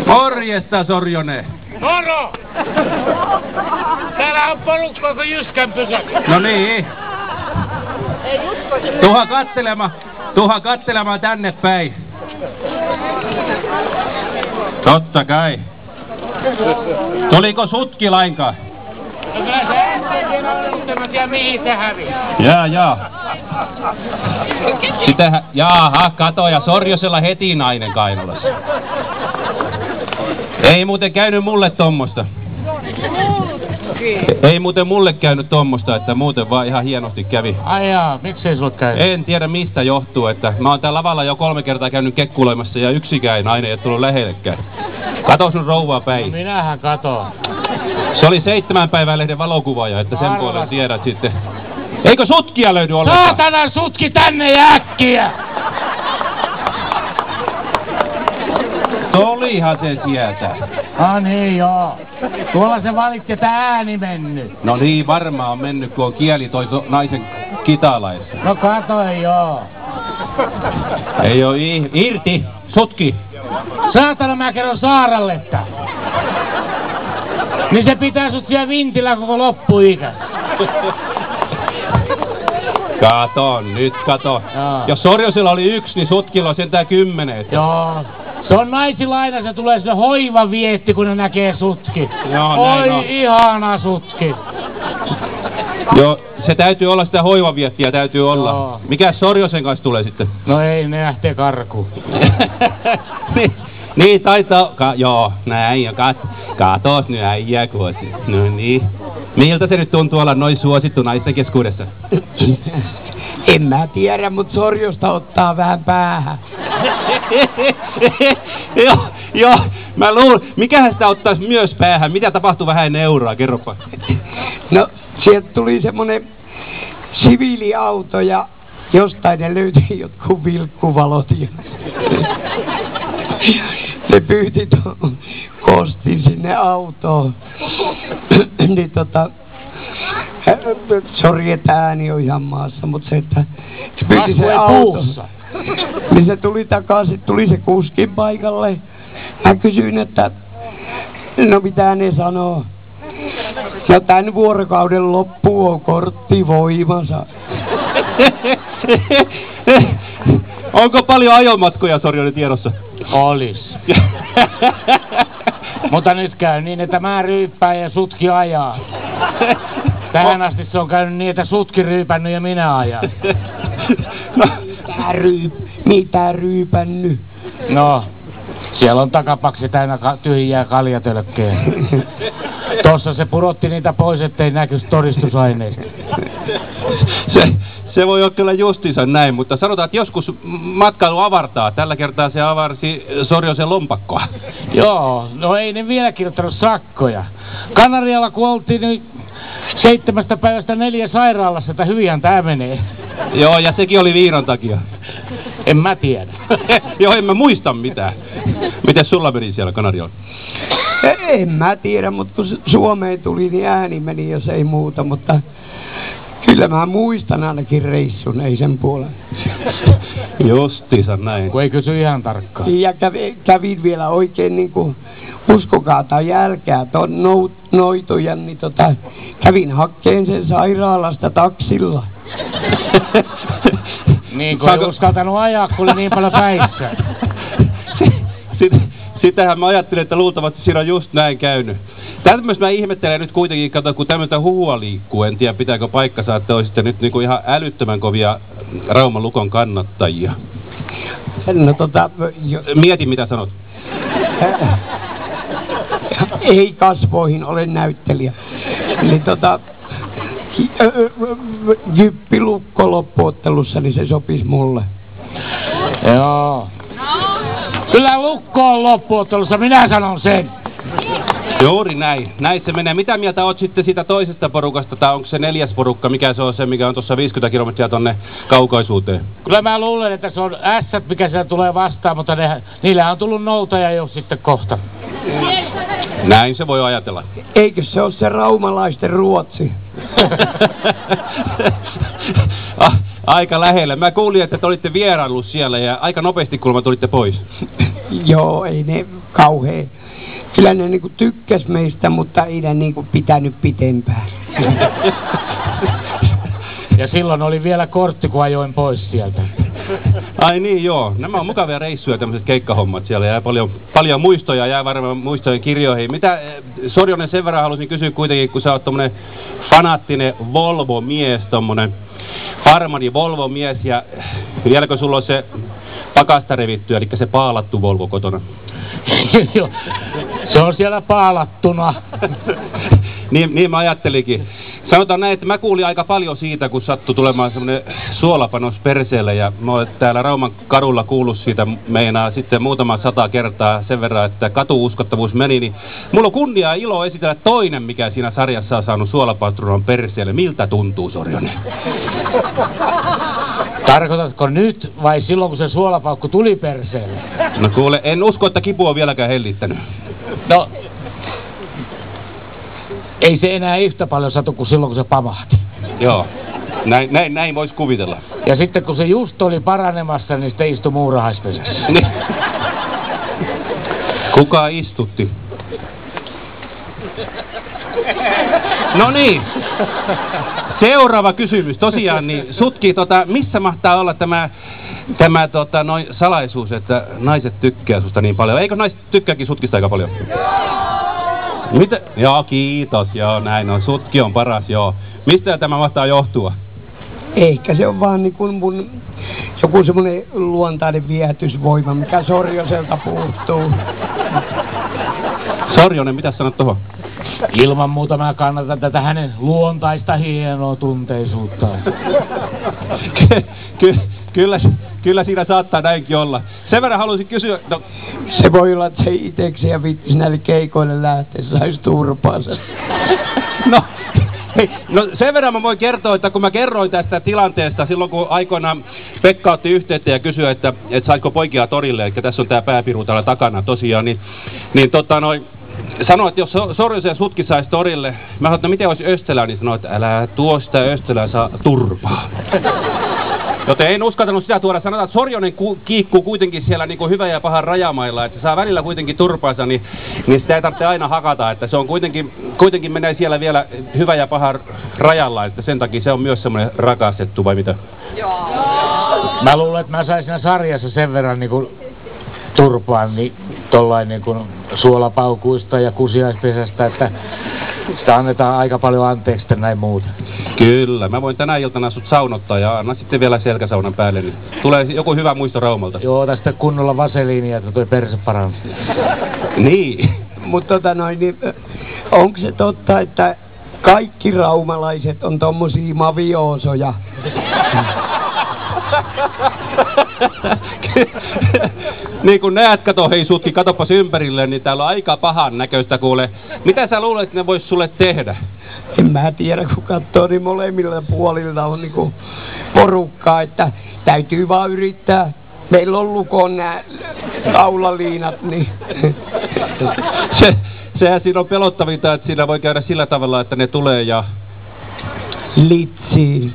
Morjesta, Sorjonen. Moro! Täällä on porukka kuin Jyskän pysäkki. No niin. Tuha kattelemaan tänne päin. Totta kai. Tuliko sutki lainkaan? No kyllä se ensin on ollut, en mä tiedä mihin se hävisi. Jaa. Jaaha, kato, ja Sorjosella heti nainen kainalossa. Ei muuten käynyt mulle tommosta. Ei muuten mulle käynyt tommosta, että muuten vaan ihan hienosti kävi. Ai jaa, miksei sulle käynyt? En tiedä mistä johtuu, että mä oon täällä lavalla jo 3 kertaa käynyt kekkuloimassa ja yksikään nainen ei ole tullut lähellekään. Kato sun rouvaa päin. No minähän katoin. Se oli 7 päivän lehden valokuvaaja, että sen puolen tiedät sitten. Eikö sutkia löydy ollenkaan? Saatana sutki tänne ja äkkiä! Olihan se sieltä. Ah niin joo. Tuolla se valitti, että ääni mennyt. No niin, varmaan on mennyt, kun on kieli toi naisen kitalaissa. No katoi joo. Ei oo irti, sutki. Saatana mä kerron Saaralle, että. Niin se pitää sut siellä vintillä koko loppuikä. Kato, nyt kato. Joo. Jos Sorjosella oli 1, niin sutkilla on sentään 10. Joo. Se on naisilla aina, se tulee sille hoivavietti, kun ne näkee sutki. Joo, oi, näin on. ihana sutki. Joo, se täytyy olla sitä hoivaviettiä, täytyy olla. Joo. Mikäs Sorjosen kanssa tulee sitten? No ei, ne lähtee karkuun. niin taitaa... joo, näin, ja katos nyt äijää kuosi. No niin. Miltä se nyt tuntuu olla noin suosittu naisten keskuudessa? En mä tiedä, mut Sorjosta ottaa vähän päähän. joo, mä luulen. Mikähän sitä ottaisi myös päähän? Mitä tapahtui vähän ennen euroa? Kerropa. No, sieltä tuli semmonen siviiliauto ja jostain ne löytyi jotkut vilkkuvalot. Ne pyyti kostin sinne autoon. Niin sori, että ääni on ihan maassa, mutta se, että se pyyti se auto. Niin se tuli takaisin, tuli se kuskin paikalle. Mä kysyin, että no mitä ne sanoo. No tän vuorokauden loppu on kortti voimansa. Onko paljon ajomatkoja Sorjonen tiedossa? Olis. Mutta nyt käy niin, että mä ryyppään ja sutki ajaa. Tähän asti se on käynyt niin, että sutki ryypännyt ja minä ajan. No, mitä ryypännyt? No, siellä on takapaksi täynnä tyhjiä kaljatölkkejä. Tossa se pudotti niitä pois, ettei näkyisi todistusaineista. Se voi olla kyllä justiinsa näin, mutta sanotaan, että joskus matkailu avartaa. Tällä kertaa se avarsi Sorjosen lompakkoa. Joo, no ei ne vielä kirjoittanut sakkoja. Kanarialla kun oltiin, niin 7 päivästä 4 sairaalassa, että hyvinhän tää menee. Joo, ja sekin oli viinan takia. En mä tiedä. Joo, en mä muista mitään. Miten sulla meni siellä Kanarialla? En mä tiedä, mutta kun Suomeen tuli, niin ääni meni, jos ei muuta, mutta kyllä mä muistan ainakin reissun, ei sen puolen. Justiinsa näin. Kun ei kysy ihan tarkkaan. Ja kävin vielä oikein niin kuin uskokaa tai jälkää ton noitujan, niin kävin hakkeen sen sairaalasta taksilla. Niin kuin ei uskaltanut ajaa, kun oli niin paljon päissä. Sitähän mä ajattelin, että luultavasti siinä on just näin käynyt. Tämmöistä mä ihmettelen nyt kuitenkin, kato, kun tämmöistä huhua liikkuu. En tiedä, pitääkö paikkansa, että olisitte nyt niinku ihan älyttömän kovia Rauman Lukon kannattajia. No Mieti, mitä sanot. Ei kasvoihin, olen näyttelijä. Niin Jyppi Lukko loppuottelussa, niin se sopisi mulle. Joo. Kyllä Lukko on loppuottelussa, minä sanon sen. Juuri näin. Näin se menee. Mitä mieltä oot sitten siitä toisesta porukasta, tai onko se 4. porukka, mikä se on se, mikä on tuossa 50 kilometriä tonne kaukaisuuteen? Kyllä mä luulen, että se on ässät, mikä siellä tulee vastaan, mutta niillä on tullut noutaja jo sitten kohta. Näin se voi ajatella. Eikö se ole se raumalaisten Ruotsi? aika lähellä. Mä kuulin, että te olitte vieraillut siellä ja aika nopeasti kuulemma tulitte pois. Joo, ei ne kauhea. Kyllä ne niinku tykkäs meistä, mutta ei ne niinku pitänyt pitempään. Ja silloin oli vielä kortti, kun ajoin pois sieltä. Ai niin, joo. Nämä on mukavia reissuja, tämmöiset keikkahommat. Siellä jää paljon muistoja, jää varmaan muistojen kirjoihin. Mitä, Sorjonen, sen verran halusin kysyä kuitenkin, kun sä oot tommonen fanaattinen Volvo-mies, tommonen Farmani Volvo-mies, ja vieläkö sulla on se pakasta revitty, eli se paalattu Volvo kotona? Se on siellä paalattuna. niin mä ajattelikin. Sanotaan näin, että mä kuulin aika paljon siitä, kun sattui tulemaan semmonen suolapanos perseelle, ja mä oon täällä Rauman kadulla kuullut siitä meinaa sitten muutama 100 kertaa sen verran, että katuuskottavuus meni, niin mulla on kunnia ja ilo esitellä toinen, mikä siinä sarjassa on saanut suolapatruunan perseelle. Miltä tuntuu, Sorjonen? Tarkoitatko nyt vai silloin, kun se suolapaukku tuli perseelle? No kuule, en usko, että kipu on vieläkään hellittänyt. No, ei se enää yhtä paljon satu kuin silloin, kun se pamahti. Joo, näin voisi kuvitella. Ja sitten kun se just oli paranemassa, niin sitten istui muurahaispesässä. Niin. Kuka istutti? No niin. Seuraava kysymys. Tosiaan, niin Sutki, missä mahtaa olla tämä salaisuus, että naiset tykkää susta niin paljon? Eikö naiset tykkääkin Sutkista aika paljon? Mitä? Joo, kiitos. Joo, näin on. Sutki on paras, joo. Mistä tämä mahtaa johtua? Ehkä se on vaan niin kuin mun joku semmoinen luontainen viehätysvoima, mikä Sorjoselta puuttuu. Sorjonen, mitä sanot tuohon? Ilman muuta mä kannatan tätä hänen luontaista hienoa tunteisuuttaan. Kyllä siinä saattaa näinkin olla. Sen verran haluaisin kysyä... No. Se voi olla, että se itseksi ja vittis näille keikoille lähteessä saisi turpaansa. No sen verran mä voin kertoa, että kun mä kerroin tästä tilanteesta silloin, kun aikoinaan Pekka otti yhteyttä ja kysyi, että saitko poikia torille, eli tässä on tää pääpiru täällä takana tosiaan, niin sanoi, että jos Sorjosen ja Sutki saisi torille, mä sanoin, että miten olisi Östelä, niin sanoi, että älä tuo sitä Östelää, saa turpaa. Joten en uskaltanut sitä tuoda. Sanotaan, että Sorjonen kiikkuu kuitenkin siellä niin kuin hyvän ja pahan rajamailla, että saa välillä kuitenkin turpaansa, niin sitä ei tarvitse aina hakata, että se on kuitenkin menee siellä vielä hyvän ja pahan rajalla, että sen takia se on myös semmoinen rakastettu, vai mitä? Joo. Mä luulen, että mä sain siinä sarjassa sen verran niin kuin turpaan niin tollain niin kuin suolapaukuista ja kusiaispesästä, että sitä annetaan aika paljon anteeksi näin muuta. Kyllä, mä voin tänä iltana sut saunottaa ja anna sitten vielä selkäsaunan päälle, niin tulee joku hyvä muisto Raumalta. Joo, tästä kunnolla vaseliinia, että toi perse paransi. Niin. Mutta niin, onko se totta, että kaikki raumalaiset on tommosia mavioosoja? Niin kun näet, kato hei Sutki, katoppas ympärille, niin täällä on aika pahan näköistä kuule. Mitä sä luulet, että ne vois sulle tehdä? En mä tiedä, kun katsoo, niin molemmilla puolilla on niinku porukkaa, että täytyy vaan yrittää. Meillä on lukon nää aulaliinat, niin... Sehän siinä on pelottavinta, että siinä voi käydä sillä tavalla, että ne tulee ja... Litsiin.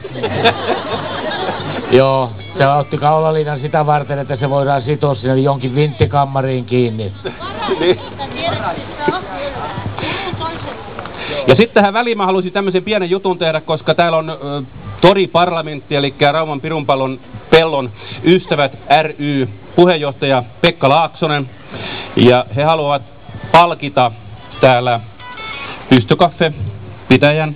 Joo, se otti kaulaliinan sitä varten, että se voidaan sitoa sinne jonkin vinttikammariin kiinni. Ja sitten tähän väliin mä halusin tämmöisen pienen jutun tehdä, koska täällä on Tori-parlamentti, eli Rauman Pirunpellon ystävät ry puheenjohtaja Pekka Laaksonen. Ja he haluavat palkita täällä Pystykaffe-pitäjän,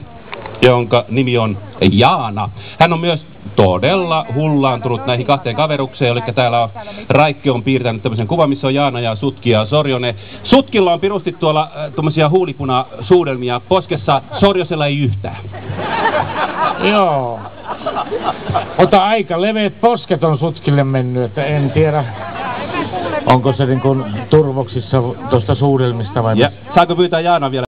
jonka nimi on Jaana. Hän on myös todella hullaantunut näihin kahteen kaverukseen, eli täällä on Raikki on piirtänyt tämmöisen kuvan, missä on Jaana ja Sutki ja Sorjonen. Sutkilla on pirusti tuolla tommosia huulipuna-suudelmia poskessa, Sorjosella ei yhtään. Joo. Ota aika leveät posket on Sutkille mennyt, että en tiedä, onko se niin kuin turvoksissa tuosta suudelmista vai... Ja saako pyytää Jaana vielä?